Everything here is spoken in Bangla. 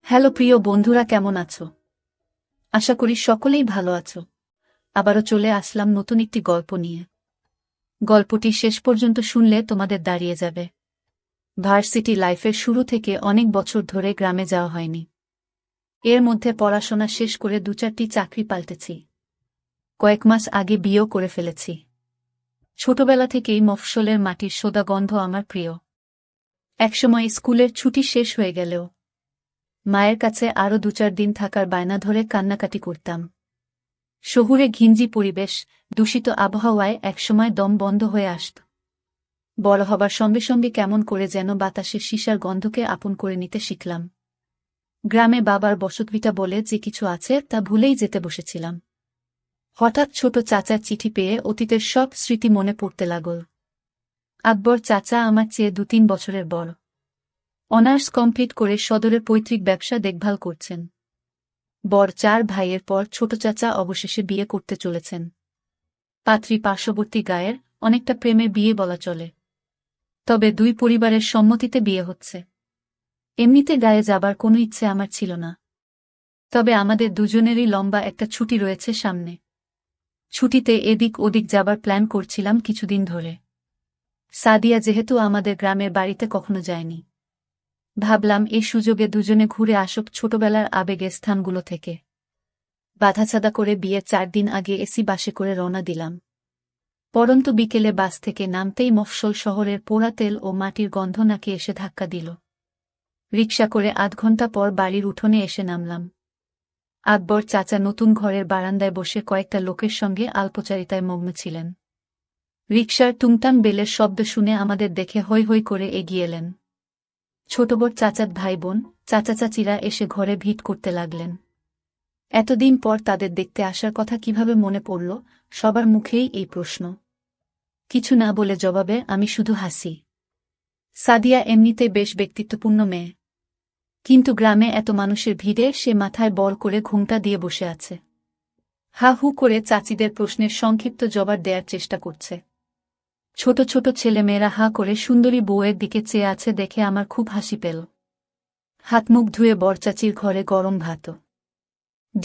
হ্যালো প্রিয় বন্ধুরা, কেমন আছো? আশা করি সকলেই ভালো আছো। আবারও চলে আসলাম নতুন একটি গল্প নিয়ে। গল্পটি শেষ পর্যন্ত শুনলে তোমাদের দাঁড়িয়ে যাবে। ভার্সিটি লাইফের শুরু থেকে অনেক বছর ধরে গ্রামে যাওয়া হয়নি। এর মধ্যে পড়াশোনা শেষ করে 2-4টি চাকরি পাল্টেছি। কয়েক মাস আগে বিয়েও করে ফেলেছি। ছোটবেলা থেকেই মফস্বলের মাটির সোদা গন্ধ আমার প্রিয়। একসময় স্কুলের ছুটি শেষ হয়ে গেলেও মায়ের কাছে আরও 2-4 দিন থাকার বায়না ধরে কান্নাকাটি করতাম। শহুরে ঘিঞ্জি পরিবেশ, দূষিত আবহাওয়ায় একসময় দম বন্ধ হয়ে আসত। বড় হবার সঙ্গে সঙ্গে কেমন করে যেন বাতাসে সীসার গন্ধকে আপন করে নিতে শিখলাম। গ্রামে বাবার বসতভিটা বলে যে কিছু আছে তা ভুলেই যেতে বসেছিলাম। হঠাৎ ছোট চাচার চিঠি পেয়ে অতীতের সব স্মৃতি মনে পড়তে লাগল। আকবর চাচা আমার চেয়ে 2-3 বছরের বড়। অনার্স কমপ্লিট করে সদরের পৈতৃক ব্যবসা দেখভাল করছেন। বড় 4 ভাইয়ের পর ছোট চাচা অবশেষে বিয়ে করতে চলেছেন। পাত্রী পার্শ্ববর্তী গায়ের, অনেকটা প্রেমের বিয়ে বলা চলে। তবে 2 পরিবারের সম্মতিতে বিয়ে হচ্ছে। এমনিতে গায়ে যাবার কোনো ইচ্ছে আমার ছিল না। তবে আমাদের দুজনেরই লম্বা একটা ছুটি রয়েছে সামনে। ছুটিতে এদিক ওদিক যাবার প্ল্যান করছিলাম কিছুদিন ধরে। সাদিয়া যেহেতু আমাদের গ্রামের বাড়িতে কখনো যায়নি, ভাবলাম এই সুযোগে দুজনে ঘুরে আসুক ছোটবেলার আবেগের স্থানগুলো থেকে। বাধাছাদা করে বিয়ের 4 দিন আগে এসি বাসে করে রওনা দিলাম। পরন্তু বিকেলে বাস থেকে নামতেই মফস্বল শহরের পোড়া তেল ও মাটির গন্ধ নাকে এসে ধাক্কা দিল। রিকশা করে 8 ঘণ্টা পর বাড়ির উঠোনে এসে নামলাম। আকবর চাচা নতুন ঘরের বারান্দায় বসে কয়েকটা লোকের সঙ্গে আলপচারিতায় মগ্ন ছিলেন। রিকশার টুংটাং বেলের শব্দ শুনে আমাদের দেখে হৈ হৈ করে এগিয়ে এলেন। ছোট বড় চাচাত ভাই বোন, চাচা চাচিরা এসে ঘরে ভিড় করতে লাগলেন। এতদিন পর তাদের দেখতে আসার কথা কিভাবে মনে পড়ল, সবার মুখেই এই প্রশ্ন। কিছু না বলে জবাবে আমি শুধু হাসি। সাদিয়া এমনিতেই বেশ ব্যক্তিত্বপূর্ণ মেয়ে, কিন্তু গ্রামে এত মানুষের ভিড়ে সে মাথায় বল করে ঘোমটা দিয়ে বসে আছে। হা হু করে চাচিদের প্রশ্নের সংক্ষিপ্ত জবাব দেওয়ার চেষ্টা করছে। ছোট ছোট ছেলেমেয়েরা হা করে সুন্দরী বউয়ের দিকে চেয়ে আছে দেখে আমার খুব হাসি পেল। হাত মুখ ধুয়ে বরচাচির ঘরে গরম ভাত।